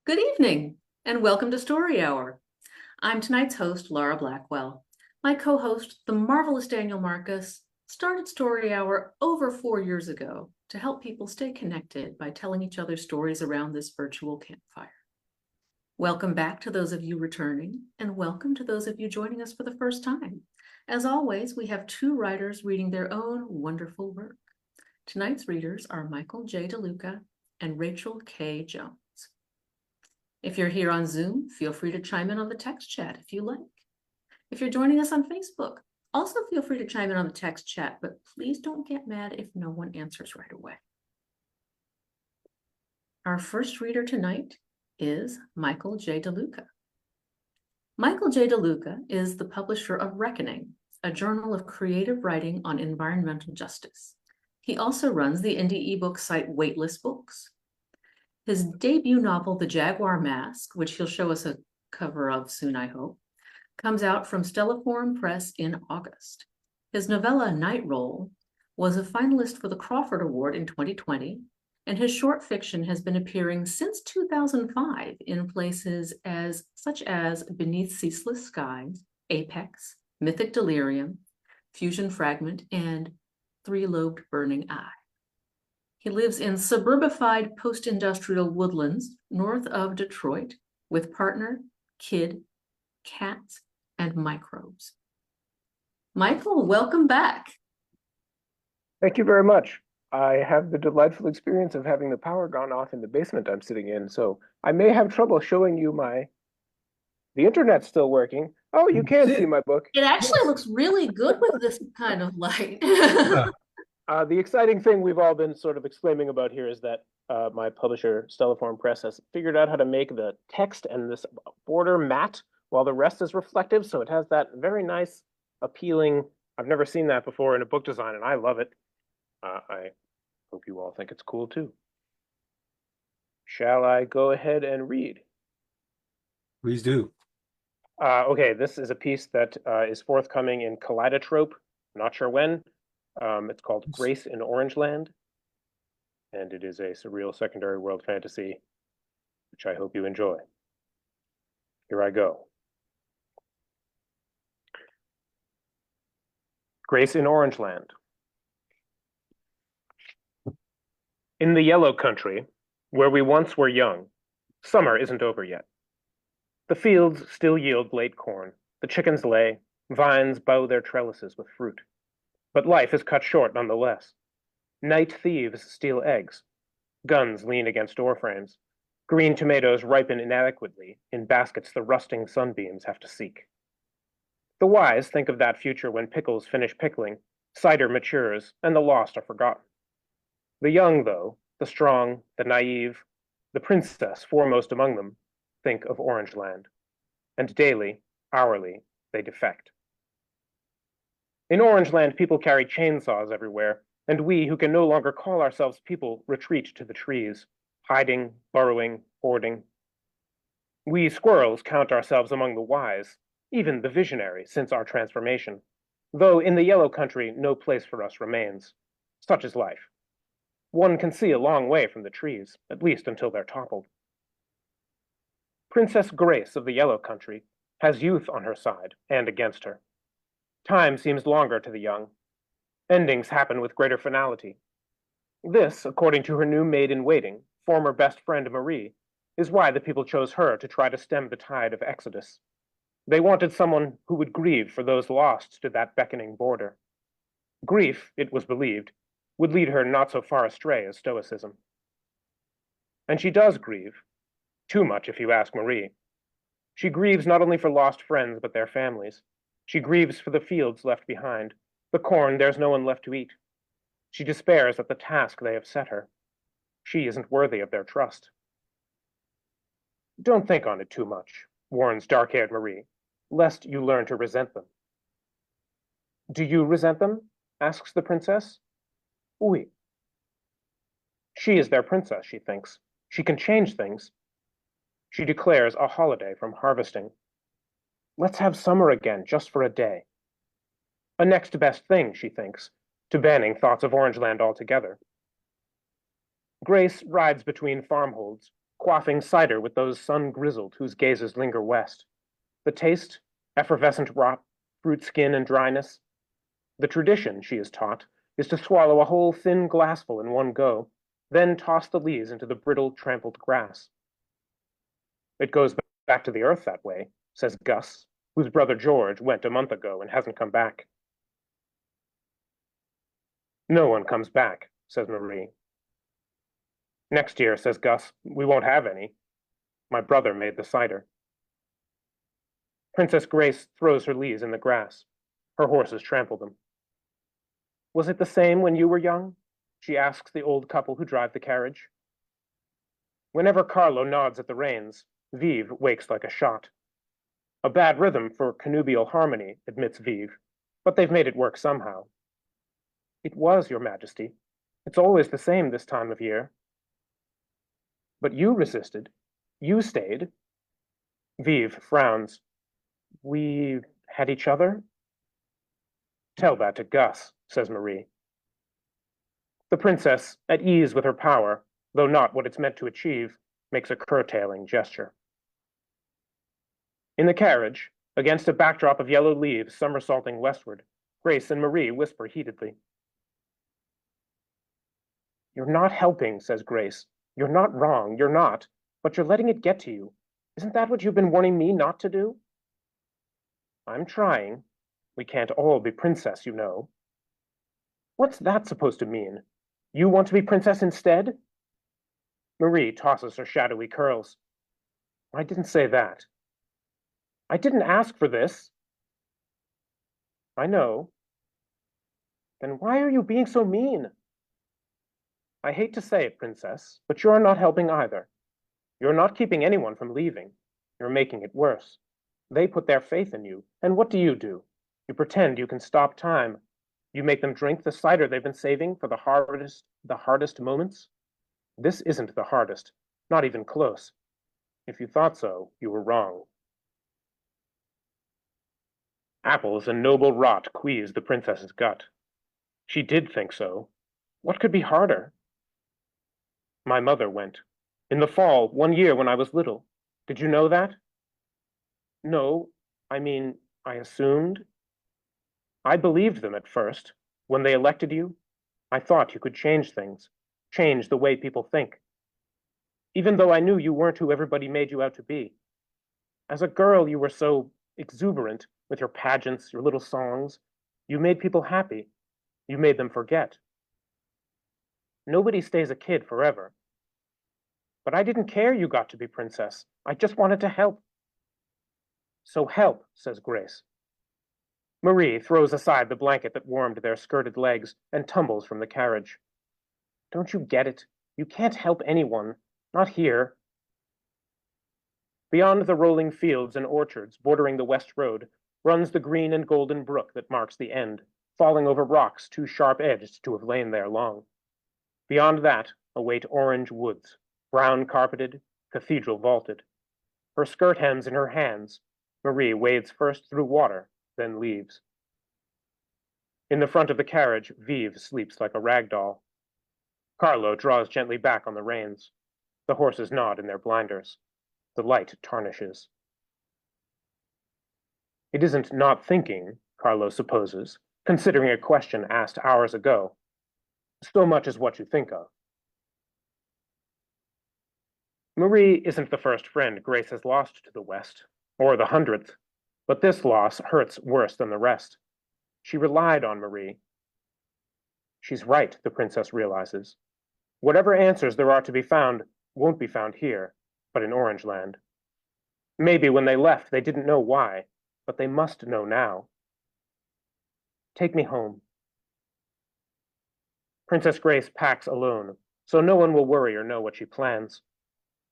Good evening, and welcome to Story Hour. I'm tonight's host, Laura Blackwell. My co-host, the marvelous Daniel Marcus, started Story Hour over 4 years ago to help people stay connected by telling each other stories around this virtual campfire. Welcome back to those of you returning, and welcome to those of you joining us for the first time. As always, we have two writers reading their own wonderful work. Tonight's readers are Michael J. DeLuca and Rachael K. Jones. If you're here on Zoom, feel free to chime in on the text chat if you like. If you're joining us on Facebook, also feel free to chime in on the text chat, but please don't get mad if no one answers right away. Our first reader tonight is Michael J. DeLuca. Michael J. DeLuca is the publisher of Reckoning, a journal of creative writing on environmental justice. He also runs the indie ebook site Weightless Books. His debut novel, The Jaguar Mask, which he'll show us a cover of soon, I hope, comes out from Stelliform Press in August. His novella, Night Roll, was a finalist for the Crawford Award in 2020, and his short fiction has been appearing since 2005 in places such as Beneath Ceaseless Skies, Apex, Mythic Delirium, Fusion Fragment, and Three-Lobed Burning Eye. He lives in suburbified post-industrial woodlands north of Detroit with partner, kid, cats, and microbes. Michael, welcome back. Thank you very much. I have the delightful experience of having the power gone off in the basement I'm sitting in, so I may have trouble showing you the internet's still working. Oh, you can see my book. It actually looks really good with this kind of light. The exciting thing we've all been sort of exclaiming about here is that my publisher, Stelliform Press, has figured out how to make the text and this border matte while the rest is reflective, so it has that very nice, appealing, I've never seen that before in a book design, and I love it. I hope you all think it's cool too. Shall I go ahead and read? Please do. Okay, this is a piece that is forthcoming in Kaleidotrope, not sure when. It's called Grace in Orangeland, and it is a surreal secondary world fantasy, which I hope you enjoy. Here I go. Grace in Orangeland. In the yellow country, where we once were young, summer isn't over yet. The fields still yield late corn, the chickens lay, vines bow their trellises with fruit. But life is cut short nonetheless. Night thieves steal eggs. Guns lean against doorframes. Green tomatoes ripen inadequately in baskets the rusting sunbeams have to seek. The wise think of that future when pickles finish pickling, cider matures, and the lost are forgotten. The young, though, the strong, the naive, the princess foremost among them, think of Orangeland. And daily, hourly, they defect. In Orangeland, people carry chainsaws everywhere, and we, who can no longer call ourselves people, retreat to the trees, hiding, burrowing, hoarding. We squirrels count ourselves among the wise, even the visionary, since our transformation, though in the yellow country no place for us remains. Such is life. One can see a long way from the trees, at least until they're toppled. Princess Grace of the yellow country has youth on her side and against her. Time seems longer to the young. Endings happen with greater finality. This, according to her new maid-in-waiting, former best friend Marie, is why the people chose her to try to stem the tide of exodus. They wanted someone who would grieve for those lost to that beckoning border. Grief, it was believed, would lead her not so far astray as stoicism. And she does grieve. Too much, if you ask Marie. She grieves not only for lost friends, but their families. She grieves for the fields left behind, the corn there's no one left to eat. She despairs at the task they have set her. She isn't worthy of their trust. Don't think on it too much, warns dark-haired Marie, lest you learn to resent them. Do you resent them? Asks the princess. Oui. She is their princess, she thinks. She can change things. She declares a holiday from harvesting. Let's have summer again, just for a day. A next best thing, she thinks, to banning thoughts of Orangeland altogether. Grace rides between farmholds, quaffing cider with those sun-grizzled whose gazes linger west. The taste, effervescent rot, fruit skin and dryness. The tradition, she is taught, is to swallow a whole thin glassful in one go, then toss the leaves into the brittle, trampled grass. It goes back to the earth that way, says Gus, whose brother George went a month ago and hasn't come back. No one comes back, says Marie. Next year, says Gus, we won't have any. My brother made the cider. Princess Grace throws her leaves in the grass. Her horses trample them. Was it the same when you were young? She asks the old couple who drive the carriage. Whenever Carlo nods at the reins, Vive wakes like a shot. A bad rhythm for connubial harmony, admits Vive, but they've made it work somehow. It was, Your Majesty. It's always the same this time of year. But you resisted. You stayed. Vive frowns. We had each other? Tell that to Gus, says Marie. The princess, at ease with her power, though not what it's meant to achieve, makes a curtailing gesture. In the carriage, against a backdrop of yellow leaves somersaulting westward, Grace and Marie whisper heatedly. You're not helping, says Grace. You're not wrong, you're not, but you're letting it get to you. Isn't that what you've been warning me not to do? I'm trying. We can't all be princess, you know. What's that supposed to mean? You want to be princess instead? Marie tosses her shadowy curls. I didn't say that. I didn't ask for this. I know. Then why are you being so mean? I hate to say it, princess, but you're not helping either. You're not keeping anyone from leaving. You're making it worse. They put their faith in you, and what do? You pretend you can stop time. You make them drink the cider they've been saving for the hardest moments. This isn't the hardest, not even close. If you thought so, you were wrong. Apples and noble rot queased the princess's gut. She did think so. What could be harder? My mother went. In the fall, 1 year when I was little. Did you know that? No, I mean, I assumed. I believed them at first. When they elected you, I thought you could change things, change the way people think. Even though I knew you weren't who everybody made you out to be. As a girl, you were so exuberant with your pageants, your little songs. You made people happy. You made them forget. Nobody stays a kid forever. But I didn't care you got to be princess. I just wanted to help. So help, says Grace. Marie throws aside the blanket that warmed their skirted legs and tumbles from the carriage. Don't you get it? You can't help anyone. Not here. Beyond the rolling fields and orchards bordering the west road runs the green and golden brook that marks the end, falling over rocks too sharp-edged to have lain there long. Beyond that await orange woods, brown carpeted, cathedral vaulted. Her skirt hems in her hands, Marie wades first through water, then leaves. In the front of the carriage, Vive sleeps like a rag doll. Carlo draws gently back on the reins. The horses nod in their blinders. The light tarnishes. It isn't not thinking, Carlo supposes, considering a question asked hours ago. So much as what you think of. Marie isn't the first friend Grace has lost to the West, or the 100th, but this loss hurts worse than the rest. She relied on Marie. She's right, the princess realizes. Whatever answers there are to be found won't be found here, but in Orangeland. Maybe when they left they didn't know why, but they must know now. Take me home. Princess Grace packs alone, so no one will worry or know what she plans.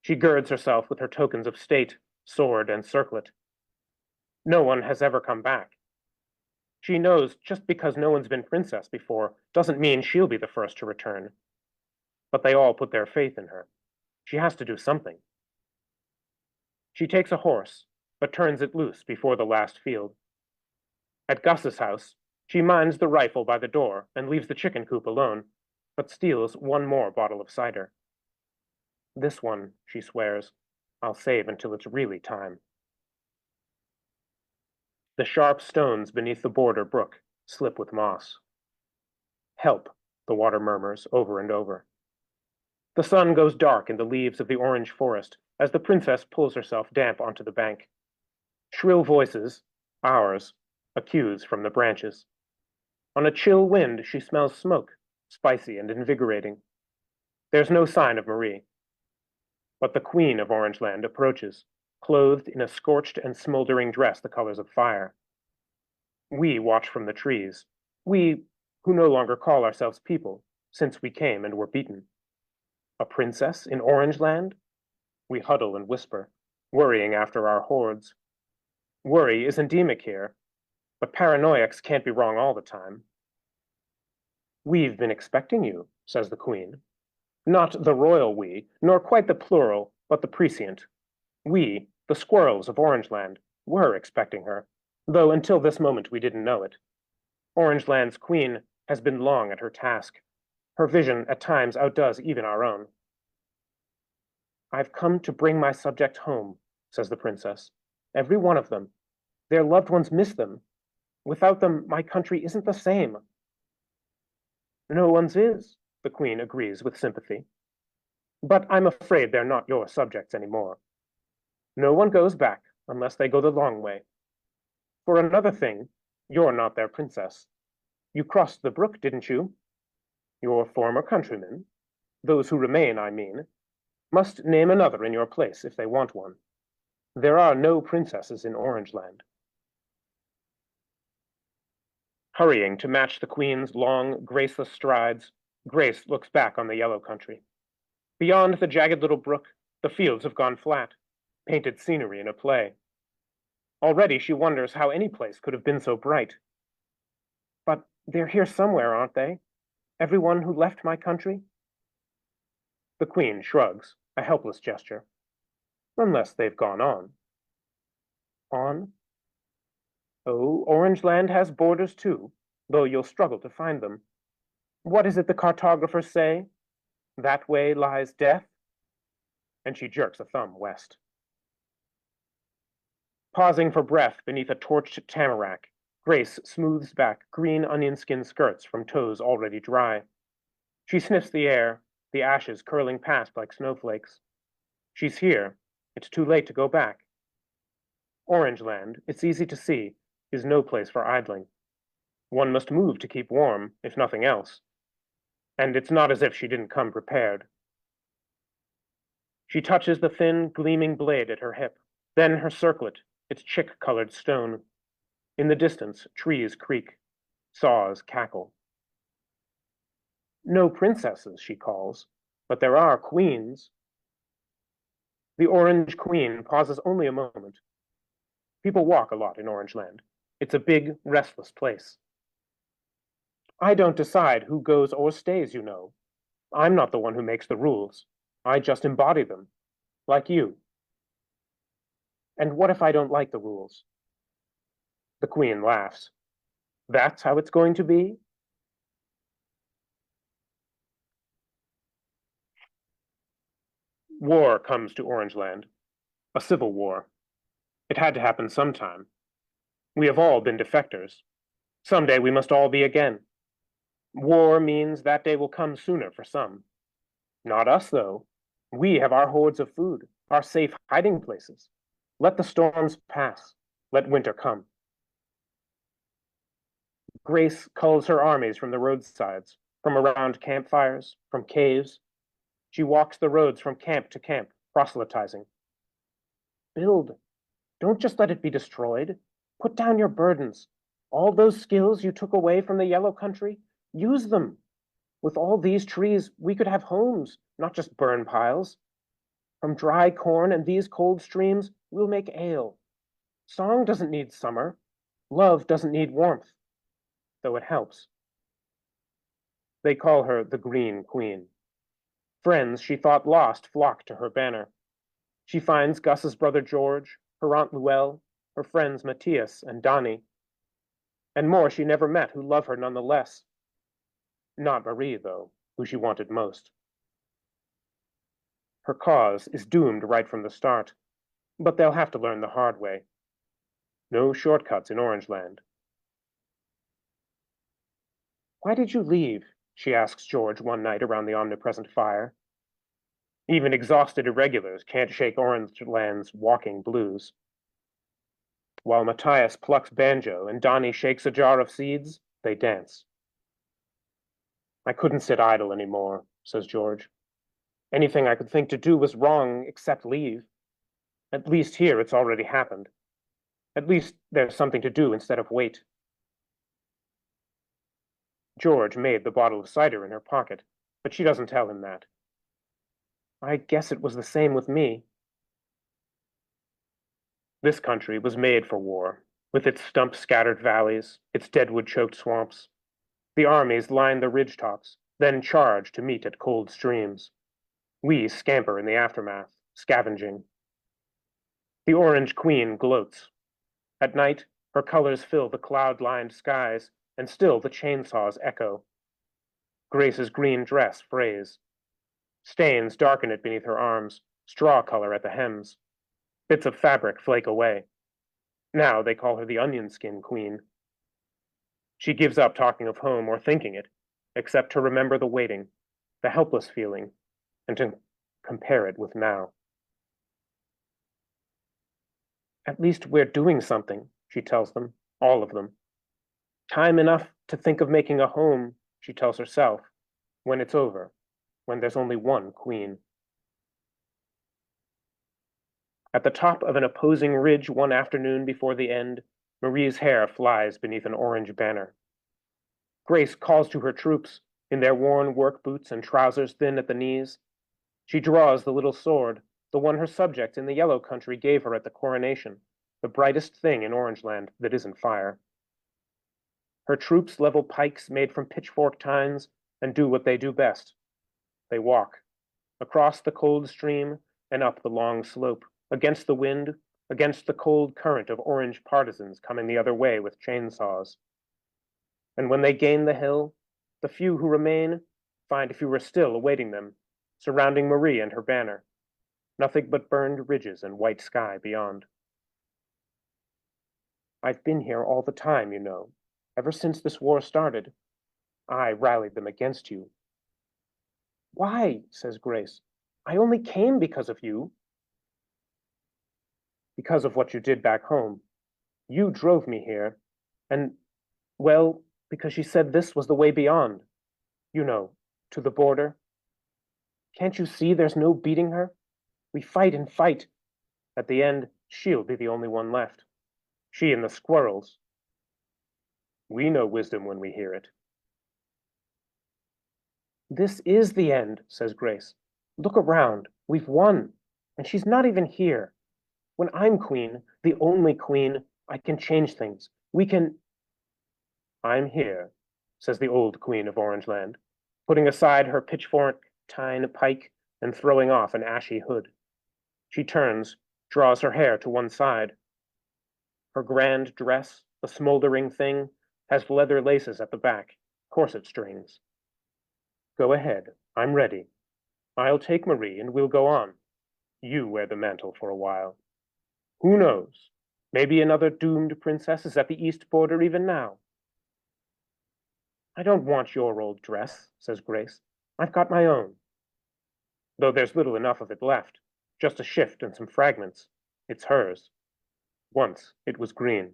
She girds herself with her tokens of state, sword, and circlet. No one has ever come back. She knows just because no one's been princess before doesn't mean she'll be the first to return. But they all put their faith in her. She has to do something. She takes a horse, but turns it loose before the last field. At Gus's house, she minds the rifle by the door and leaves the chicken coop alone, but steals one more bottle of cider. This one, she swears, I'll save until it's really time. The sharp stones beneath the border brook slip with moss. Help, the water murmurs over and over. The sun goes dark in the leaves of the orange forest as the princess pulls herself damp onto the bank. Shrill voices, ours, accuse from the branches. On a chill wind, she smells smoke, spicy and invigorating. There's no sign of Marie. But the queen of Orangeland approaches, clothed in a scorched and smoldering dress the colors of fire. We watch from the trees, we who no longer call ourselves people, since we came and were beaten. A princess in Orangeland? We huddle and whisper, worrying after our hordes. Worry is endemic here, but paranoiacs can't be wrong all the time. We've been expecting you, says the queen. Not the royal we, nor quite the plural, but the prescient. We, the squirrels of Orangeland, were expecting her, though until this moment we didn't know it. Orangeland's queen has been long at her task. Her vision at times outdoes even our own. I've come to bring my subject home, says the princess. Every one of them. Their loved ones miss them. Without them, my country isn't the same. No one's is, the queen agrees with sympathy. But I'm afraid they're not your subjects anymore. No one goes back unless they go the long way. For another thing, you're not their princess. You crossed the brook, didn't you? Your former countrymen, those who remain, I mean, must name another in your place if they want one. There are no princesses in Orangeland. Hurrying to match the queen's long, graceless strides, Grace looks back on the yellow country. Beyond the jagged little brook, the fields have gone flat, painted scenery in a play. Already she wonders how any place could have been so bright. But they're here somewhere, aren't they? Everyone who left my country? The queen shrugs, a helpless gesture. Unless they've gone on. On? Oh, Orangeland has borders too, though you'll struggle to find them. What is it the cartographers say? That way lies death? And she jerks a thumb west. Pausing for breath beneath a torched tamarack, Grace smooths back green onion-skin skirts from toes already dry. She sniffs the air, the ashes curling past like snowflakes. She's here. It's too late to go back. Orangeland, it's easy to see, is no place for idling. One must move to keep warm, if nothing else. And it's not as if she didn't come prepared. She touches the thin, gleaming blade at her hip, then her circlet, its chick-colored stone. In the distance, trees creak, saws cackle. No princesses, she calls, but there are queens. The Orange Queen pauses only a moment. People walk a lot in Orangeland. It's a big, restless place. I don't decide who goes or stays, you know. I'm not the one who makes the rules. I just embody them, like you. And what if I don't like the rules? The queen laughs. That's how it's going to be? War comes to Orangeland. A civil war. It had to happen sometime. We have all been defectors. Someday we must all be again. War means that day will come sooner for some. Not us, though. We have our hoards of food, our safe hiding places. Let the storms pass. Let winter come. Grace culls her armies from the roadsides, from around campfires, from caves. She walks the roads from camp to camp, proselytizing. Build. Don't just let it be destroyed. Put down your burdens. All those skills you took away from the yellow country, use them. With all these trees, we could have homes, not just burn piles. From dry corn and these cold streams, we'll make ale. Song doesn't need summer. Love doesn't need warmth, though it helps. They call her the Green Queen. Friends she thought lost flock to her banner. She finds Gus's brother George, her Aunt Luelle, her friends Matthias and Donnie, and more she never met who love her nonetheless. Not Marie, though, who she wanted most. Her cause is doomed right from the start, but they'll have to learn the hard way. No shortcuts in Orangeland. Why did you leave? She asks George one night around the omnipresent fire. Even exhausted irregulars can't shake Orangeland's walking blues. While Matthias plucks banjo and Donnie shakes a jar of seeds, they dance. I couldn't sit idle anymore, says George. Anything I could think to do was wrong except leave. At least here it's already happened. At least there's something to do instead of wait. George made the bottle of cider in her pocket, but she doesn't tell him that. I guess it was the same with me. This country was made for war, with its stump-scattered valleys, its deadwood-choked swamps. The armies line the ridge-tops, then charge to meet at cold streams. We scamper in the aftermath, scavenging. The Orange Queen gloats. At night, her colors fill the cloud-lined skies, and still the chainsaws echo. Grace's green dress frays. Stains darken it beneath her arms, straw color at the hems. Bits of fabric flake away. Now they call her the Onion Skin Queen. She gives up talking of home or thinking it, except to remember the waiting, the helpless feeling, and to compare it with now. At least we're doing something, she tells them, all of them. Time enough to think of making a home, she tells herself, when it's over, when there's only one queen. At the top of an opposing ridge one afternoon before the end, Marie's hair flies beneath an orange banner. Grace calls to her troops, in their worn work boots and trousers thin at the knees. She draws the little sword, the one her subjects in the Yellow Country gave her at the coronation, the brightest thing in Orangeland that isn't fire. Her troops level pikes made from pitchfork tines and do what they do best. They walk, across the cold stream and up the long slope, against the wind, against the cold current of orange partisans coming the other way with chainsaws. And when they gain the hill, the few who remain find fewer still awaiting them, surrounding Marie and her banner, nothing but burned ridges and white sky beyond. I've been here all the time, you know, ever since this war started. I rallied them against you. Why, says Grace, I only came because of you. Because of what you did back home. You drove me here, and, well, because she said this was the way beyond. You know, to the border. Can't you see there's no beating her? We fight and fight. At the end, she'll be the only one left. She and the squirrels. We know wisdom when we hear it. This is the end, says Grace. Look around. We've won. And she's not even here. When I'm queen, the only queen, I can change things. We can... I'm here, says the old queen of Orangeland, putting aside her pitchfork tine pike and throwing off an ashy hood. She turns, draws her hair to one side. Her grand dress, a smoldering thing, has leather laces at the back, corset strings. Go ahead, I'm ready. I'll take Marie and we'll go on. You wear the mantle for a while. Who knows? Maybe another doomed princess is at the east border even now. I don't want your old dress, says Grace. I've got my own. Though there's little enough of it left, just a shift and some fragments. It's hers. Once it was green.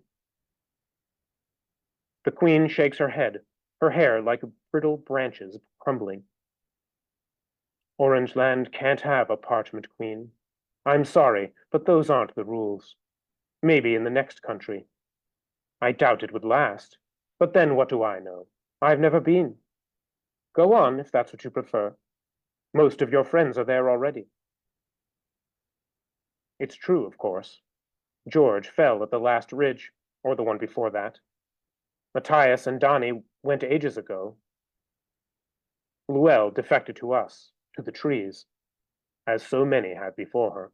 The queen shakes her head, her hair like brittle branches crumbling. Orangeland can't have a parchment queen. I'm sorry, but those aren't the rules. Maybe in the next country. I doubt it would last, but then what do I know? I've never been. Go on, if that's what you prefer. Most of your friends are there already. It's true, of course. George fell at the last ridge, or the one before that. Matthias and Donnie went ages ago. Blackwell defected to us, to the trees, as so many had before her.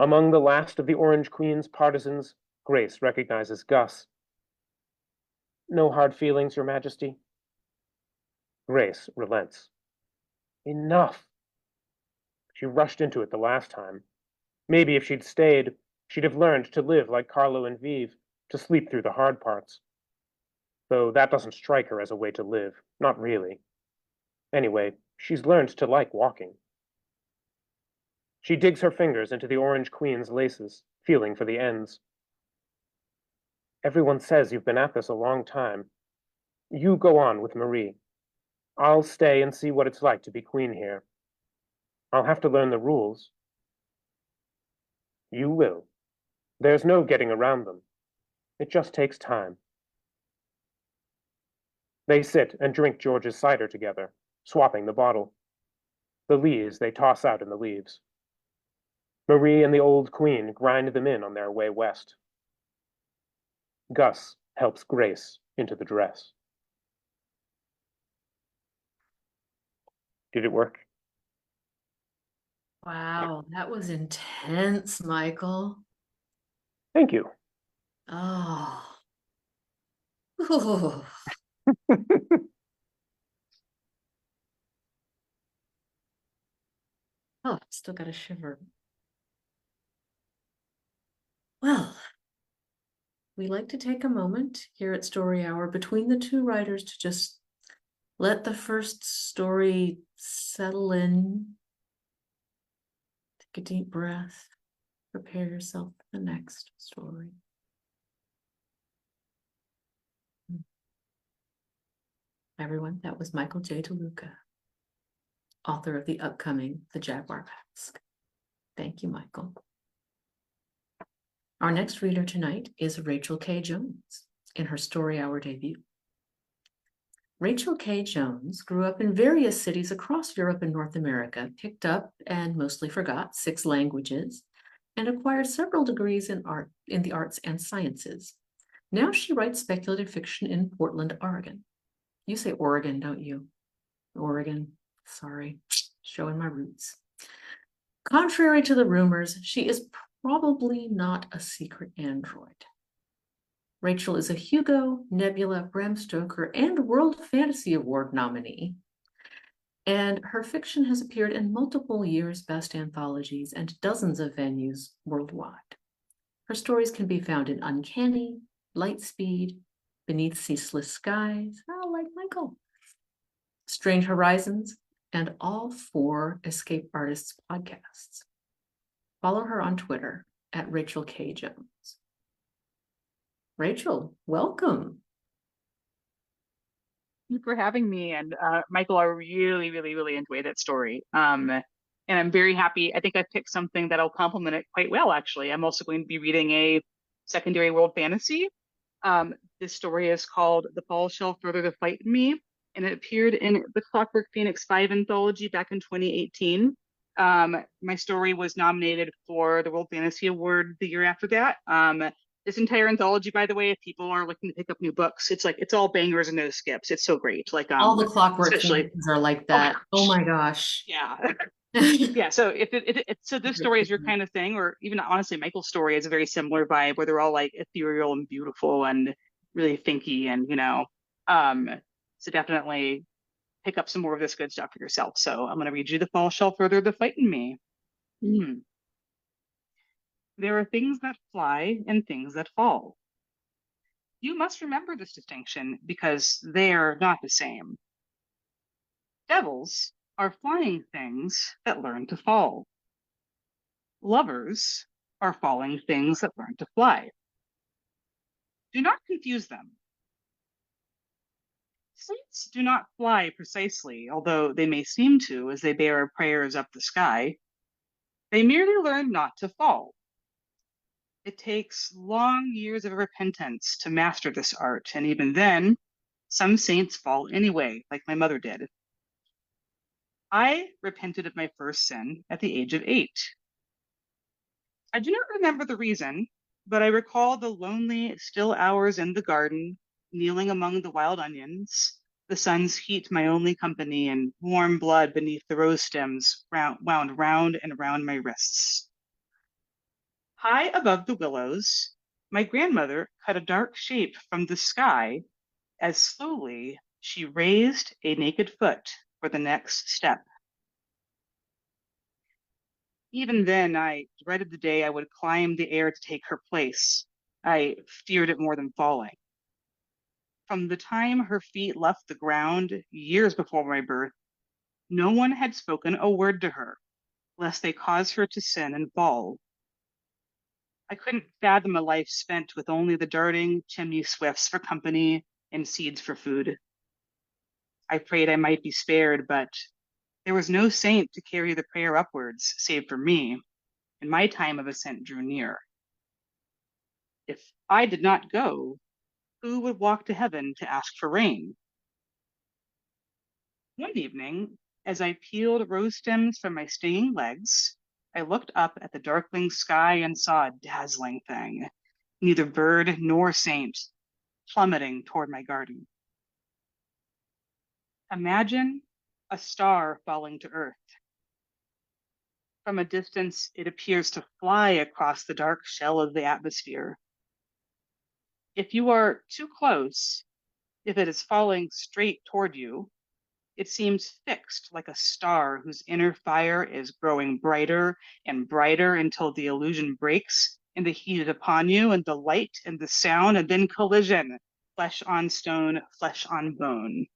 Among the last of the Orange Queen's partisans, Grace recognizes Gus. No hard feelings, Your Majesty? Grace relents. Enough. She rushed into it the last time. Maybe if she'd stayed, she'd have learned to live like Carlo and Vive, to sleep through the hard parts. Though that doesn't strike her as a way to live, not really. Anyway, she's learned to like walking. She digs her fingers into the Orange Queen's laces, feeling for the ends. Everyone says you've been at this a long time. You go on with Marie. I'll stay and see what it's like to be queen here. I'll have to learn the rules. You will. There's no getting around them. It just takes time. They sit and drink George's cider together, swapping the bottle. The lees they toss out in the leaves. Marie and the old queen grind them in on their way west. Gus helps Grace into the dress. Did it work? Wow, that was intense, Michael. Thank you. Oh. Ooh. Oh, still got a shiver. Well, we like to take a moment here at Story Hour between the two writers to just let the first story settle in. Take a deep breath. Prepare yourself for the next story. Everyone, that was Michael J. DeLuca, author of the upcoming The Jaguar Mask. Thank you, Michael. Our next reader tonight is Rachael K. Jones in her Story Hour debut. Rachael K. Jones grew up in various cities across Europe and North America, picked up and mostly forgot 6 languages, and acquired several degrees in the arts and sciences. Now she writes speculative fiction in Portland, Oregon. You say Oregon, don't you? Oregon, sorry, showing my roots. Contrary to the rumors, she is probably not a secret android. Rachael is a Hugo, Nebula, Bram Stoker, and World Fantasy Award nominee, and her fiction has appeared in multiple years' best anthologies and dozens of venues worldwide. Her stories can be found in Uncanny, Lightspeed, Beneath Ceaseless Skies, like Michael, Strange Horizons, and all 4 Escape Artists podcasts. Follow her on Twitter at Rachael K. Jones. Rachael, welcome. Thank you for having me. And Michael, I really, really, really enjoyed that story. And I'm very happy. I think I picked something that'll complement it quite well, actually. I'm also going to be reading a secondary world fantasy. This story is called The Fall Shall Further the Fight in Me, and it appeared in the Clockwork Phoenix 5 anthology back in 2018. My story was nominated for the World Fantasy Award the year after that. This entire anthology, by the way, if people are looking to pick up new books, it's all bangers and no skips. It's so great. All the Clockwork especially Phoenixes are like that. Oh my gosh. Yeah. Yeah. So so this story is your kind of thing, or even honestly, Michael's story is a very similar vibe where they're all like ethereal and beautiful and really thinky, and so definitely pick up some more of this good stuff for yourself. So I'm going to read you The Fall Shall Further the Fight in Me. There are things that fly and things that fall. You must remember this distinction because they are not the same. Devils are flying things that learn to fall. Lovers are falling things that learn to fly. Do not confuse them. Saints do not fly precisely, although they may seem to as they bear prayers up the sky. They merely learn not to fall. It takes long years of repentance to master this art, and even then, some saints fall anyway, like my mother did. I repented of my first sin at the age of 8. I do not remember the reason, but I recall the lonely, still hours in the garden, kneeling among the wild onions, the sun's heat my only company, and warm blood beneath the rose stems wound round and round my wrists. High above the willows, my grandmother cut a dark shape from the sky as slowly she raised a naked foot for the next step. Even then, I dreaded the day I would climb the air to take her place. I feared it more than falling. From the time her feet left the ground, years before my birth, no one had spoken a word to her, lest they cause her to sin and fall. I couldn't fathom a life spent with only the darting chimney swifts for company and seeds for food. I prayed I might be spared, but there was no saint to carry the prayer upwards, save for me, and my time of ascent drew near. If I did not go, who would walk to heaven to ask for rain? One evening, as I peeled rose stems from my stinging legs, I looked up at the darkling sky and saw a dazzling thing, neither bird nor saint, plummeting toward my garden. Imagine a star falling to earth. From a distance, it appears to fly across the dark shell of the atmosphere. If you are too close, if it is falling straight toward you, it seems fixed like a star whose inner fire is growing brighter and brighter until the illusion breaks and the heat is upon you and the light and the sound and then collision, flesh on stone, flesh on bone.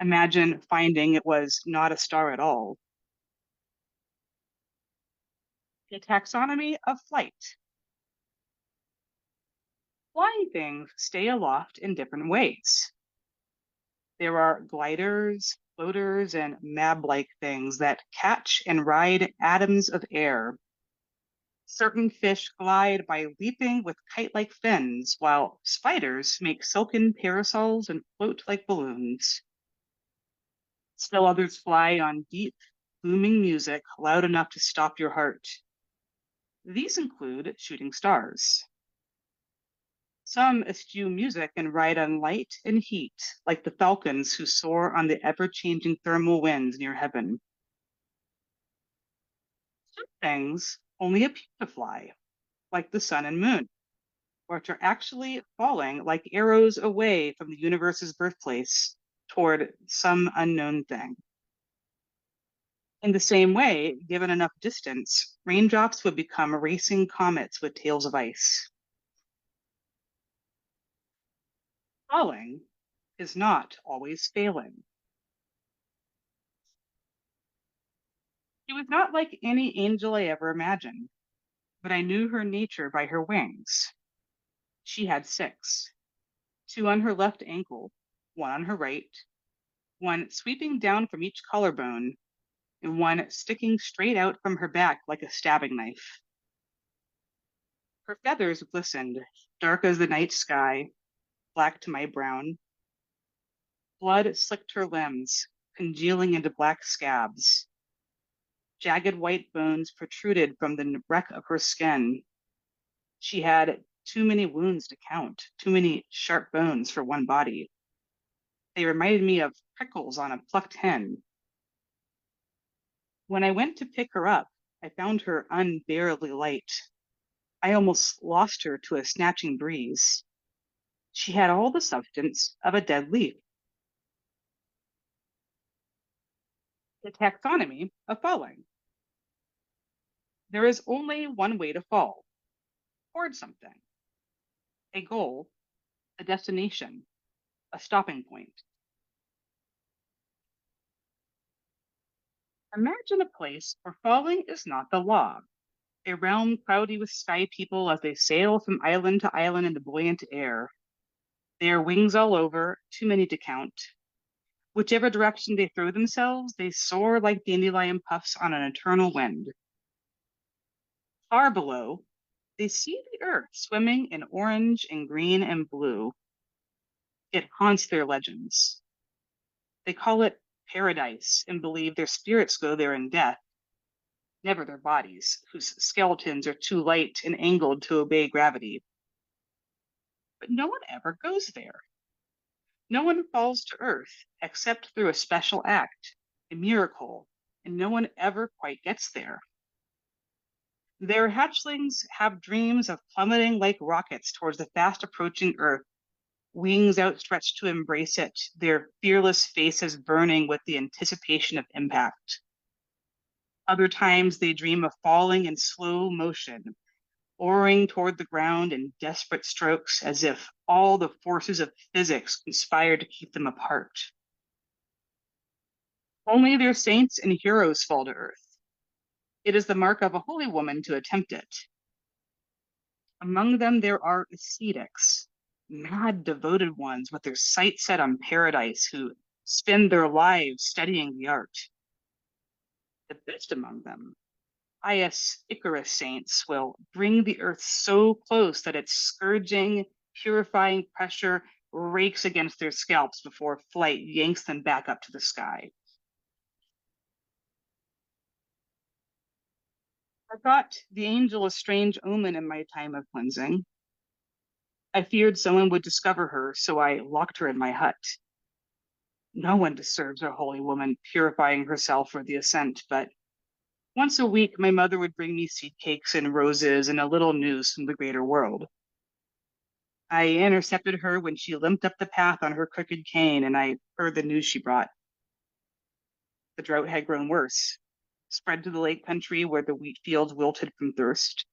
Imagine finding it was not a star at all. A taxonomy of flight. Flying things stay aloft in different ways. There are gliders, floaters, and mab-like things that catch and ride atoms of air. Certain fish glide by leaping with kite-like fins, while spiders make silken parasols and float like balloons. Still others fly on deep, booming music loud enough to stop your heart. These include shooting stars. Some eschew music and ride on light and heat, like the falcons who soar on the ever-changing thermal winds near heaven. Some things only appear to fly, like the sun and moon, which are actually falling like arrows away from the universe's birthplace toward some unknown thing. In the same way, given enough distance, raindrops would become racing comets with tails of ice. Falling is not always failing. She was not like any angel I ever imagined, but I knew her nature by her wings. She had 6, 2 on her left ankle, 1 on her right, 1 sweeping down from each collarbone, and 1 sticking straight out from her back like a stabbing knife. Her feathers glistened, dark as the night sky, black to my brown. Blood slicked her limbs, congealing into black scabs. Jagged white bones protruded from the wreck of her skin. She had too many wounds to count, too many sharp bones for one body. They reminded me of prickles on a plucked hen. When I went to pick her up, I found her unbearably light. I almost lost her to a snatching breeze. She had all the substance of a dead leaf. The taxonomy of falling. There is only one way to fall, toward something. A goal, a destination, a stopping point. Imagine a place where falling is not the law, a realm cloudy with sky people as they sail from island to island in the buoyant air. Their wings all over, too many to count. Whichever direction they throw themselves, they soar like dandelion puffs on an eternal wind. Far below, they see the earth swimming in orange and green and blue. It haunts their legends. They call it paradise and believe their spirits go there in death, never their bodies, whose skeletons are too light and angled to obey gravity. But no one ever goes there. No one falls to earth except through a special act, a miracle, and no one ever quite gets there. Their hatchlings have dreams of plummeting like rockets towards the fast approaching earth, wings outstretched to embrace it, their fearless faces burning with the anticipation of impact. Other times they dream of falling in slow motion, oaring toward the ground in desperate strokes as if all the forces of physics conspired to keep them apart. Only their saints and heroes fall to earth. It is the mark of a holy woman to attempt it. Among them there are ascetics, mad, devoted ones with their sights set on paradise who spend their lives studying the art. The best among them, pious Icarus saints, will bring the earth so close that its scourging, purifying pressure rakes against their scalps before flight yanks them back up to the sky. I thought the angel a strange omen in my time of cleansing. I feared someone would discover her, so I locked her in my hut. No one disturbs a holy woman purifying herself for the ascent, but once a week my mother would bring me seed cakes and roses and a little news from the greater world. I intercepted her when she limped up the path on her crooked cane, and I heard the news she brought. The drought had grown worse, spread to the lake country where the wheat fields wilted from thirst.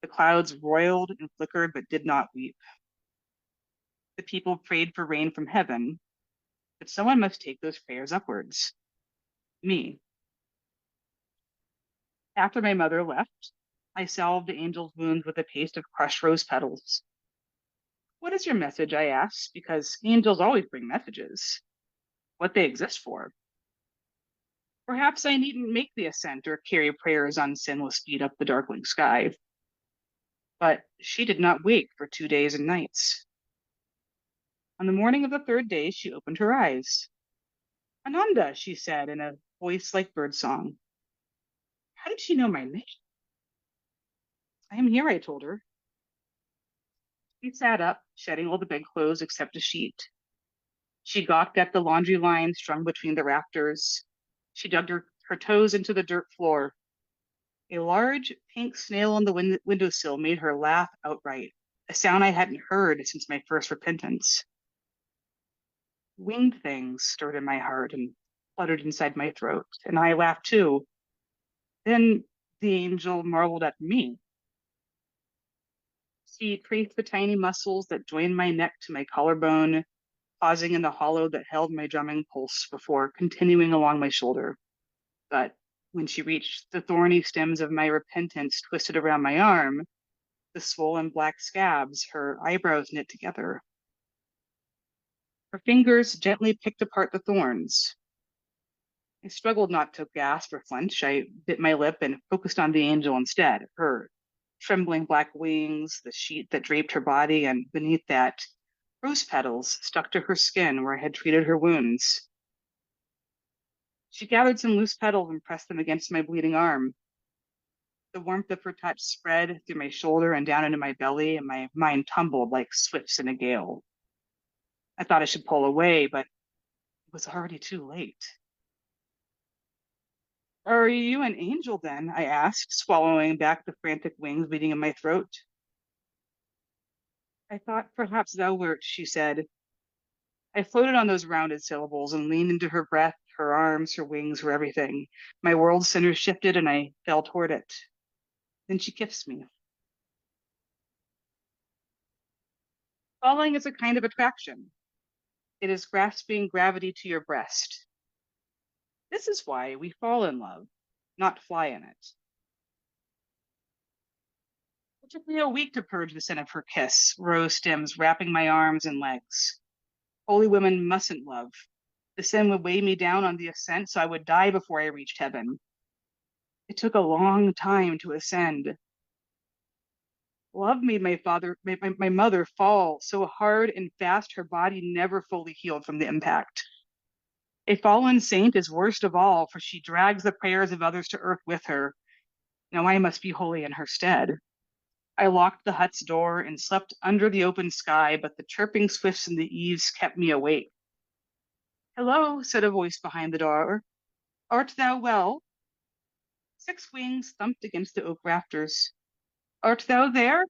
The clouds roiled and flickered but did not weep. The people prayed for rain from heaven, but someone must take those prayers upwards. Me. After my mother left, I salved the angel's wounds with a paste of crushed rose petals. What is your message? I asked, because angels always bring messages. What they exist for. Perhaps I needn't make the ascent or carry prayers on sinless feet up the darkling sky. But she did not wake for 2 days and nights. On the morning of the third day, she opened her eyes. Ananda, she said in a voice like birdsong. How did she know my name? I am here, I told her. She sat up, shedding all the bedclothes except a sheet. She gawked at the laundry line strung between the rafters. She dug her toes into the dirt floor. A large pink snail on the windowsill made her laugh outright, a sound I hadn't heard since my first repentance. Winged things stirred in my heart and fluttered inside my throat, and I laughed too. Then the angel marveled at me. She traced the tiny muscles that joined my neck to my collarbone, pausing in the hollow that held my drumming pulse before continuing along my shoulder. But when she reached the thorny stems of my repentance twisted around my arm, the swollen black scabs, her eyebrows knit together. Her fingers gently picked apart the thorns. I struggled not to gasp or flinch. I bit my lip and focused on the angel instead, her trembling black wings, the sheet that draped her body, and beneath that, rose petals stuck to her skin where I had treated her wounds. She gathered some loose petals and pressed them against my bleeding arm. The warmth of her touch spread through my shoulder and down into my belly, and my mind tumbled like swifts in a gale. I thought I should pull away, but it was already too late. Are you an angel then? I asked, swallowing back the frantic wings beating in my throat. I thought perhaps thou wert, she said. I floated on those rounded syllables and leaned into her breath, her arms, her wings, her everything. My world center shifted and I fell toward it. Then she kissed me. Falling is a kind of attraction. It is grasping gravity to your breast. This is why we fall in love, not fly in it. It took me a week to purge the scent of her kiss, rose stems wrapping my arms and legs. Holy women mustn't love. The sin would weigh me down on the ascent, so I would die before I reached heaven. It took a long time to ascend. Love made my mother fall so hard and fast her body never fully healed from the impact. A fallen saint is worst of all, for she drags the prayers of others to earth with her. Now I must be holy in her stead. I locked the hut's door and slept under the open sky, but the chirping swifts in the eaves kept me awake. Hello, said a voice behind the door. Art thou well? 6 wings thumped against the oak rafters. Art thou there?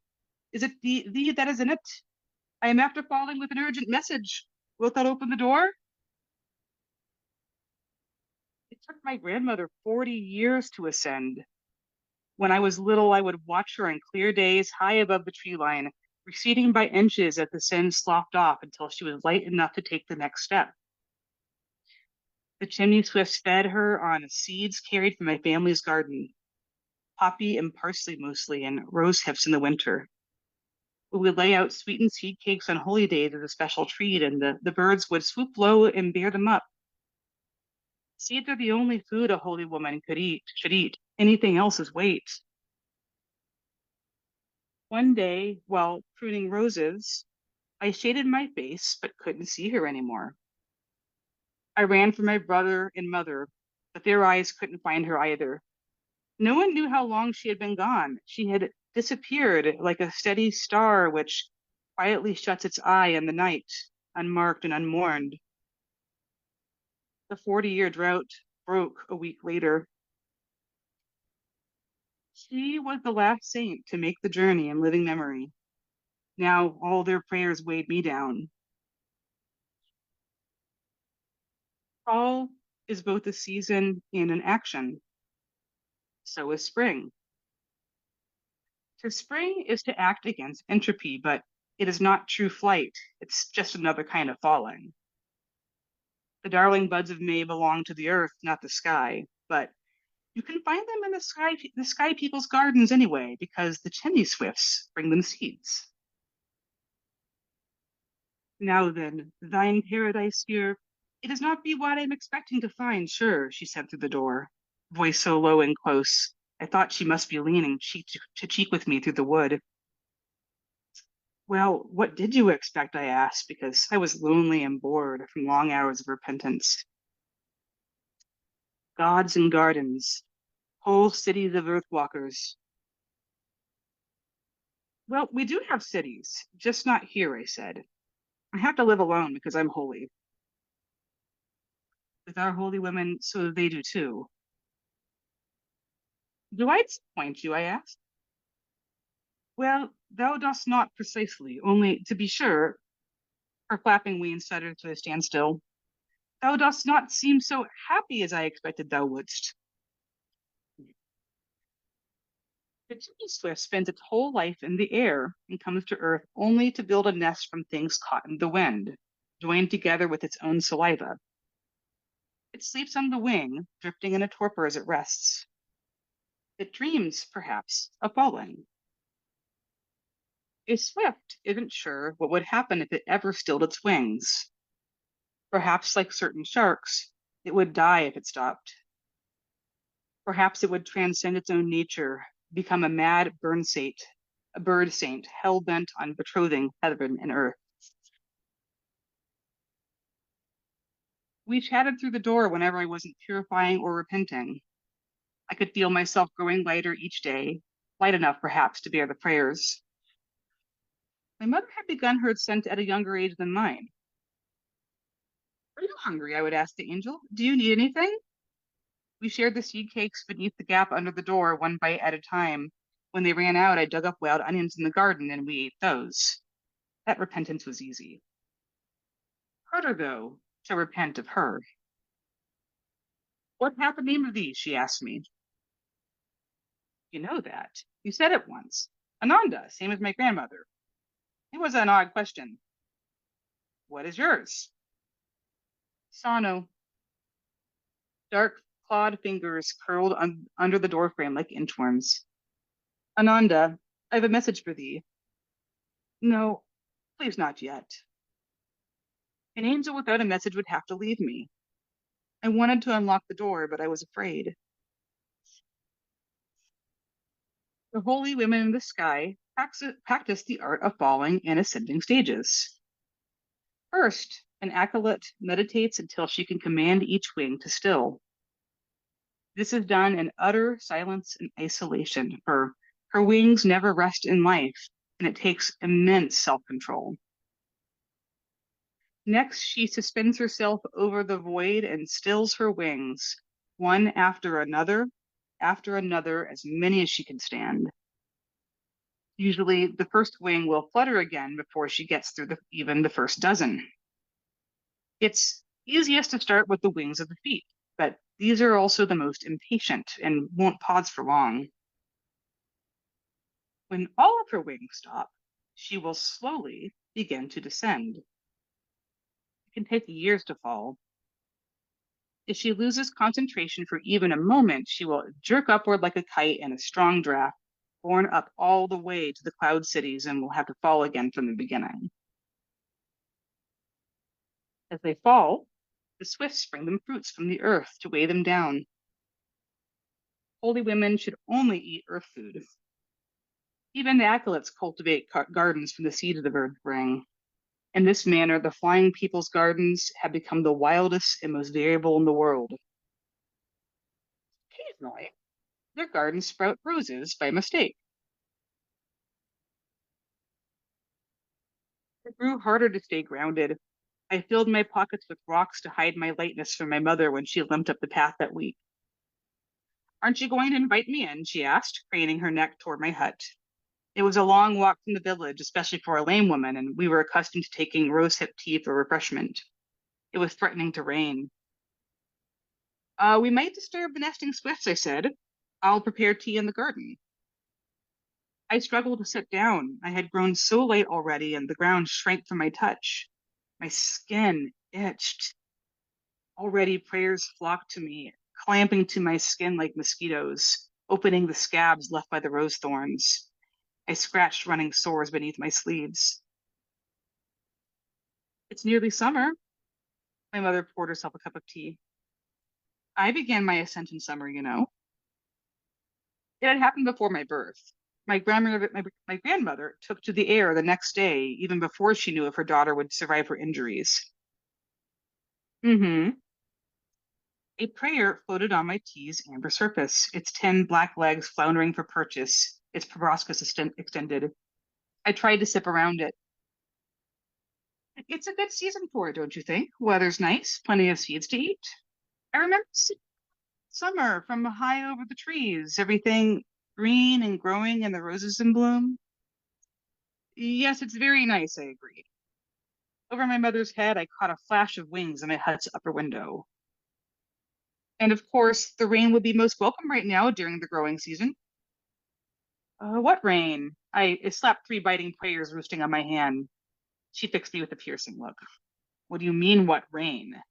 Is it thee that is in it? I am after falling with an urgent message. Wilt thou open the door? It took my grandmother 40 years to ascend. When I was little, I would watch her on clear days high above the tree line, receding by inches as the ascent sloughed off until she was light enough to take the next step. The chimney swifts fed her on seeds carried from my family's garden, poppy and parsley mostly, and rose hips in the winter. We would lay out sweetened seed cakes on holy days as a special treat, and the birds would swoop low and bear them up. Seeds are the only food a holy woman should eat. Anything else is waste. One day, while pruning roses, I shaded my face but couldn't see her anymore. I ran for my brother and mother, but their eyes couldn't find her either. No one knew how long she had been gone. She had disappeared like a steady star which quietly shuts its eye in the night, unmarked and unmourned. The 40-year drought broke a week later. She was the last saint to make the journey in living memory. Now all their prayers weighed me down. Fall is both a season and an action. So is spring. To spring is to act against entropy, but it is not true flight. It's just another kind of falling. The darling buds of May belong to the earth, not the sky, but you can find them in the sky people's gardens anyway, because the chimney swifts bring them seeds. Now then, thine paradise here, it does not be what I'm expecting to find, sure, she said through the door, voice so low and close, I thought she must be leaning cheek to cheek with me through the wood. Well, what did you expect, I asked, because I was lonely and bored from long hours of repentance. Gods and gardens, whole cities of earthwalkers. Well, we do have cities, just not here, I said. I have to live alone because I'm holy. With our holy women, so they do too. Do I disappoint you, I asked. Well, thou dost not precisely, only, to be sure, her flapping wings stuttered to a standstill, thou dost not seem so happy as I expected thou wouldst. The chimney swift spends its whole life in the air and comes to earth only to build a nest from things caught in the wind, joined together with its own saliva. It sleeps on the wing, drifting in a torpor as it rests. It dreams, perhaps, of falling. A swift isn't sure what would happen if it ever stilled its wings. Perhaps, like certain sharks, it would die if it stopped. Perhaps it would transcend its own nature, become a mad bird saint, hell-bent on betrothing heaven and earth. We chatted through the door whenever I wasn't purifying or repenting. I could feel myself growing lighter each day, light enough perhaps to bear the prayers. My mother had begun her ascent at a younger age than mine. Are you hungry? I would ask the angel. Do you need anything? We shared the seed cakes beneath the gap under the door, one bite at a time. When they ran out, I dug up wild onions in the garden and we ate those. That repentance was easy. Harder, though, to repent of her. What hath the name of thee? She asked me. You know that. You said it once. Ananda, same as my grandmother. It was an odd question. What is yours? Sano. Dark clawed fingers curled under the doorframe like inchworms. Ananda, I have a message for thee. No, please not yet. An angel without a message would have to leave me. I wanted to unlock the door, but I was afraid. The holy women in the sky practice the art of falling in ascending stages. First, an acolyte meditates until she can command each wing to still. This is done in utter silence and isolation, for her wings never rest in life, and it takes immense self-control. Next, she suspends herself over the void and stills her wings, one after another, as many as she can stand. Usually, the first wing will flutter again before she gets through even the first dozen. It's easiest to start with the wings of the feet, but these are also the most impatient and won't pause for long. When all of her wings stop, she will slowly begin to descend. It can take years to fall. If she loses concentration for even a moment, she will jerk upward like a kite in a strong draft, borne up all the way to the cloud cities, and will have to fall again from the beginning. As they fall, the swifts bring them fruits from the earth to weigh them down. Holy women should only eat earth food. Even the acolytes cultivate gardens from the seed of the birds bring. In this manner, the flying people's gardens have become the wildest and most variable in the world. Occasionally, their gardens sprout roses by mistake. It grew harder to stay grounded. I filled my pockets with rocks to hide my lightness from my mother when she limped up the path that week. "Aren't you going to invite me in?" she asked, craning her neck toward my hut. It was a long walk from the village, especially for a lame woman, and we were accustomed to taking rosehip tea for refreshment. It was threatening to rain. We might disturb the nesting swifts," I said. "I'll prepare tea in the garden." I struggled to sit down. I had grown so light already, and the ground shrank from my touch. My skin itched. Already prayers flocked to me, clamping to my skin like mosquitoes, opening the scabs left by the rose thorns. I scratched running sores beneath my sleeves. "It's nearly summer." My mother poured herself a cup of tea. "I began my ascent in summer, you know." It had happened before my birth. My grandmother took to the air the next day, even before she knew if her daughter would survive her injuries. Mm-hmm. A prayer floated on my tea's amber surface, its 10 black legs floundering for purchase, its proboscis extended. I tried to sip around it. "It's a good season for it, don't you think? Weather's nice, plenty of seeds to eat." I remember summer from high over the trees, everything green and growing and the roses in bloom. "Yes, it's very nice," I agreed. Over my mother's head, I caught a flash of wings in my hut's upper window. "And of course, the rain would be most welcome right now during the growing season." What rain?" I slapped 3 biting prayers roosting on my hand. She fixed me with a piercing look. "What do you mean, what rain?"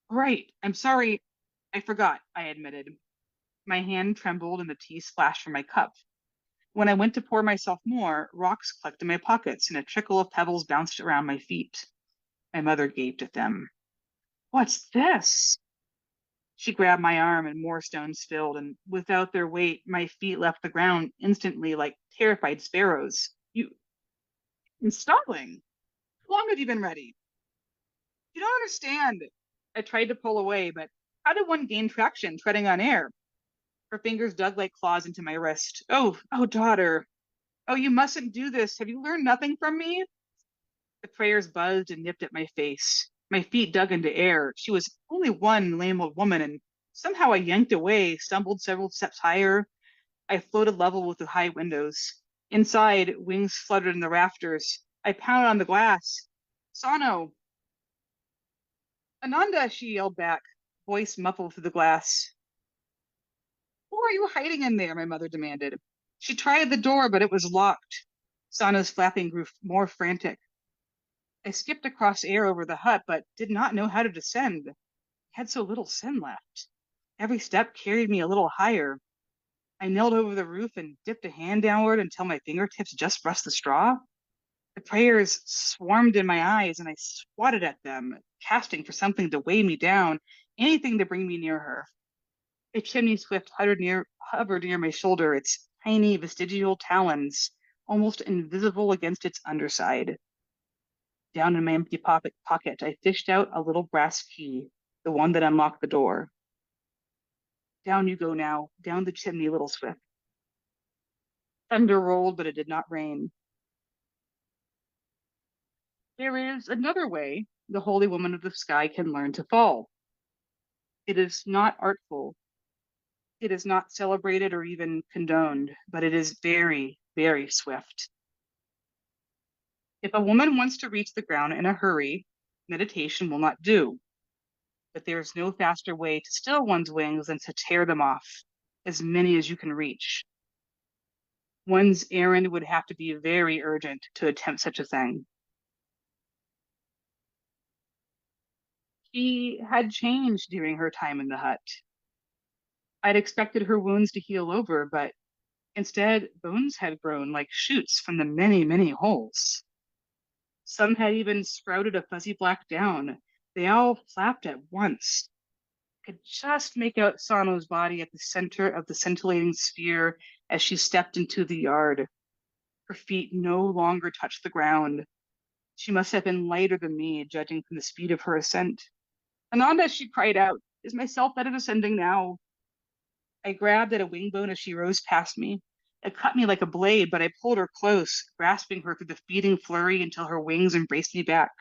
"Right, I'm sorry. I forgot," I admitted. My hand trembled and the tea splashed from my cup. When I went to pour myself more, rocks clicked in my pockets and a trickle of pebbles bounced around my feet. My mother gaped at them. "What's this?" She grabbed my arm and more stones filled, and without their weight, my feet left the ground instantly like terrified sparrows. "You installing? How long have you been ready?" "You don't understand." I tried to pull away, but how did one gain traction treading on air? Her fingers dug like claws into my wrist. Oh, daughter. "Oh, you mustn't do this. Have you learned nothing from me?" The prayers buzzed and nipped at my face. My feet dug into air. She was only one lame old woman, and somehow I yanked away, stumbled several steps higher. I floated level with the high windows. Inside, wings fluttered in the rafters. I pounded on the glass. "Sano!" "Ananda!" she yelled back, voice muffled through the glass. "Who are you hiding in there?" my mother demanded. She tried the door, but it was locked. Sana's flapping grew more frantic. I skipped across air over the hut, but did not know how to descend. I had so little sin left. Every step carried me a little higher. I knelt over the roof and dipped a hand downward until my fingertips just brushed the straw. The prayers swarmed in my eyes, and I swatted at them, casting for something to weigh me down, anything to bring me near her. A chimney swift hovered near my shoulder, its tiny vestigial talons almost invisible against its underside. Down in my empty pocket, I fished out a little brass key, the one that unlocked the door. "Down you go now, down the chimney, little swift." Thunder rolled, but it did not rain. There is another way the holy woman of the sky can learn to fall. It is not artful. It is not celebrated or even condoned, but it is very, very swift. If a woman wants to reach the ground in a hurry, meditation will not do. but there is no faster way to still one's wings than to tear them off, as many as you can reach. One's errand would have to be very urgent to attempt such a thing. She had changed during her time in the hut. I'd expected her wounds to heal over, but instead, bones had grown like shoots from the many, many holes. Some had even sprouted a fuzzy black down. They all flapped at once. Could just make out Sano's body at the center of the scintillating sphere as she stepped into the yard. Her feet no longer touched the ground. She must have been lighter than me, judging from the speed of her ascent. Ananda, she cried out, is myself that is ascending now? I grabbed at a wing bone as she rose past me. It cut me like a blade, but I pulled her close, grasping her through the feeding flurry until her wings embraced me back.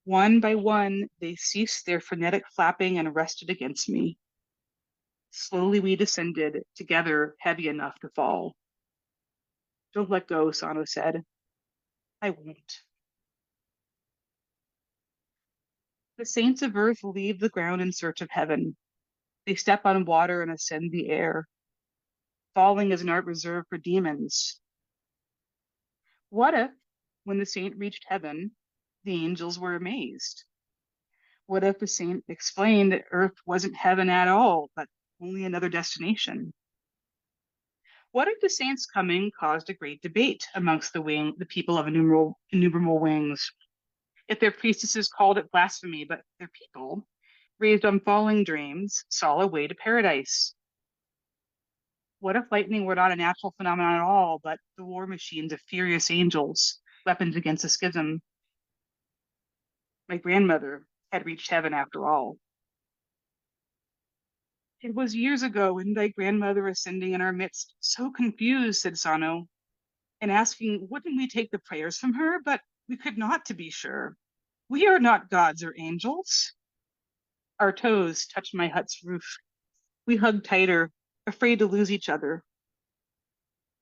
One by one, they ceased their frenetic flapping and rested against me. Slowly we descended, together heavy enough to fall. Don't let go, Sano said. I won't. The saints of earth leave the ground in search of heaven. They step on water and ascend the air. Falling is an art reserved for demons. What if, when the saint reached heaven, the angels were amazed? What if the saint explained that earth wasn't heaven at all, but only another destination? What if the saint's coming caused a great debate amongst the people of innumerable wings? If their priestesses called it blasphemy, but their people, raised on falling dreams, saw a way to paradise? What if lightning were not a natural phenomenon at all, but the war machines of furious angels, weapons against a schism? My grandmother had reached heaven after all. It was years ago when thy grandmother ascending in our midst, so confused, said Sano, and asking, wouldn't we take the prayers from her? But we could not, to be sure. We are not gods or angels. Our toes touched my hut's roof. We hugged tighter, afraid to lose each other.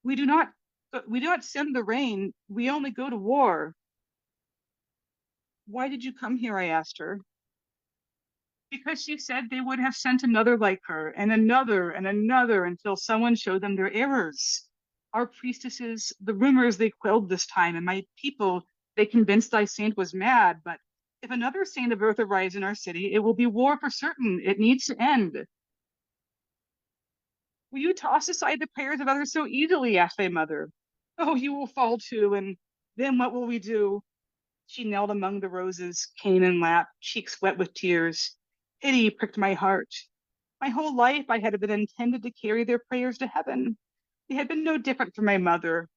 We do not send the rain. We only go to war. Why did you come here? I asked her. Because she said they would have sent another like her, and another until someone showed them their errors. Our priestesses, the rumors they quelled this time, and my people, they convinced thy saint was mad. But if another saint of earth arrives in our city, it will be war for certain. It needs to end. Will you toss aside the prayers of others so easily? Asked thy mother. Oh, you will fall too, and then what will we do? She knelt among the roses, cane in lap, cheeks wet with tears. Pity pricked my heart. My whole life I had been intended to carry their prayers to heaven. They had been no different from my mother,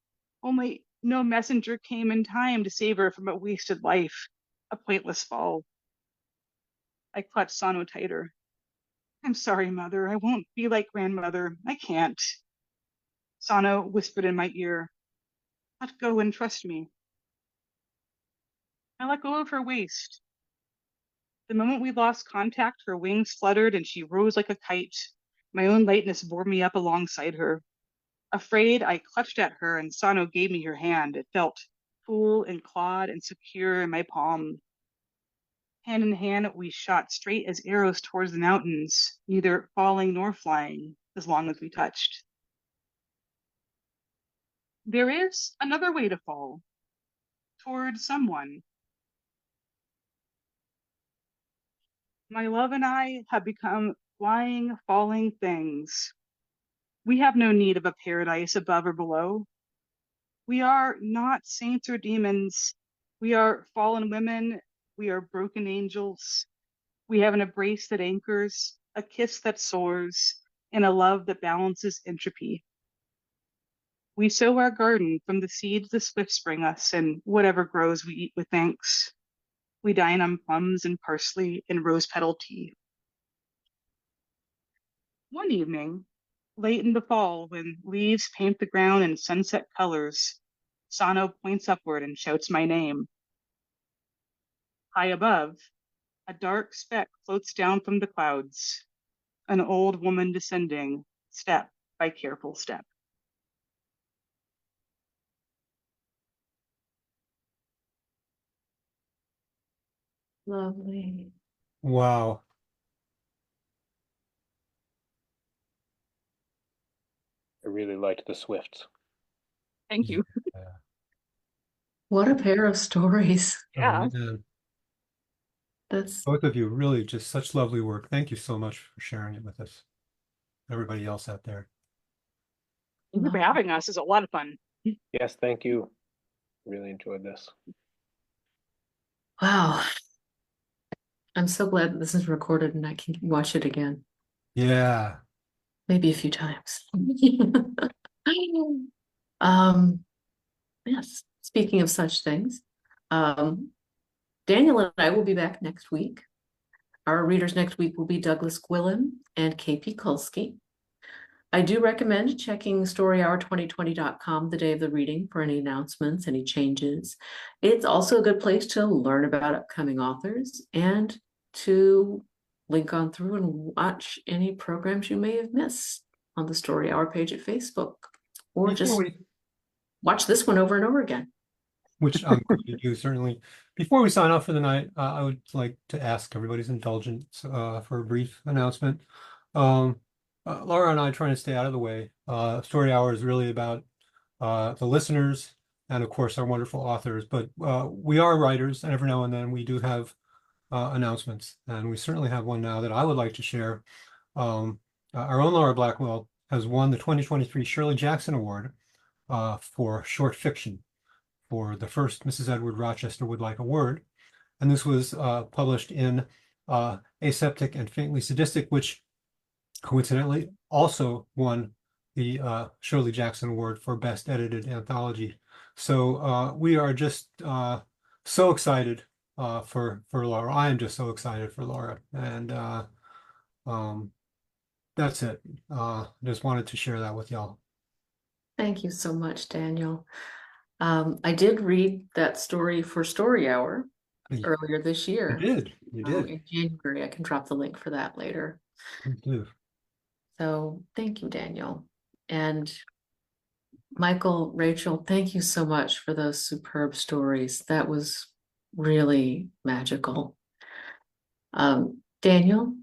only no messenger came in time to save her from a wasted life, a pointless fall. I clutched Sano tighter. I'm sorry, mother. I won't be like grandmother. I can't. Sano whispered in my ear, let go and trust me. I let go of her waist. The moment we lost contact, her wings fluttered and she rose like a kite. My own lightness bore me up alongside her. Afraid, I clutched at her and Sano gave me her hand. It felt cool and clawed and secure in my palm. Hand in hand, we shot straight as arrows towards the mountains, neither falling nor flying, as long as we touched. There is another way to fall, toward someone. My love and I have become flying, falling things. We have no need of a paradise above or below. We are not saints or demons. We are fallen women. We are broken angels. We have an embrace that anchors, a kiss that soars, and a love that balances entropy. We sow our garden from the seeds the swifts bring us, and whatever grows we eat with thanks. We dine on plums and parsley and rose petal tea. One evening, late in the fall, when leaves paint the ground in sunset colors, Sano points upward and shouts my name. High above, a dark speck floats down from the clouds, an old woman descending, step by careful step. Lovely. Wow. I really liked the Swifts. Thank you. Yeah. What a pair of stories. Yeah. Man. That's Both of you really just such lovely work. Thank you so much for sharing it with us. Everybody else out there. Thank you for having us. It's a lot of fun. Yes, thank you. Really enjoyed this. wow. I'm so glad that this is recorded and I can watch it again, Yeah. maybe a few times. Um, yes, speaking of such things, Daniel and I will be back next week. Our readers next week will be Douglas Gwillim and KP Kulski. I do recommend checking storyhour2020.com the day of the reading for any announcements, any changes. It's also a good place to learn about upcoming authors and to link on through and watch any programs you may have missed on the Story Hour page at Facebook, or Before just we, watch this one over and over again. which I'm going to do certainly. Before we sign off for the night, I would like to ask everybody's indulgence for a brief announcement. Laura and I are trying to stay out of the way. Story Hour is really about the listeners and, of course, our wonderful authors. But we are writers, and every now and then we do have announcements. And we certainly have one now that I would like to share. Our own Laura Blackwell has won the 2023 Shirley Jackson Award for short fiction for the first Mrs. Edward Rochester Would Like a Word. And this was published in Aseptic and Faintly Sadistic, which coincidentally also won the Shirley Jackson Award for Best Edited Anthology. So we are just so excited for Laura. I am just so excited for Laura. And that's it. Just wanted to share that with y'all. Thank you so much, Daniel. I did read that story for Story Hour earlier this year. You did. In January. I can drop the link for that later. You do. So thank you, Daniel. And Michael, Rachel, thank you so much for those superb stories. That was really magical. Daniel,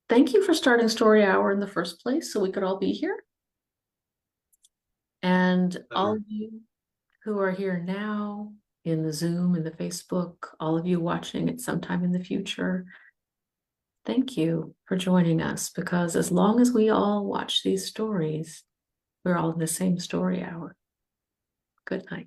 thank you for starting Story Hour in the first place so we could all be here. And all of you who are here now in the Zoom, in the Facebook, all of you watching it sometime in the future, thank you for joining us, because as long as we all watch these stories, we're all in the same Story Hour. Good night.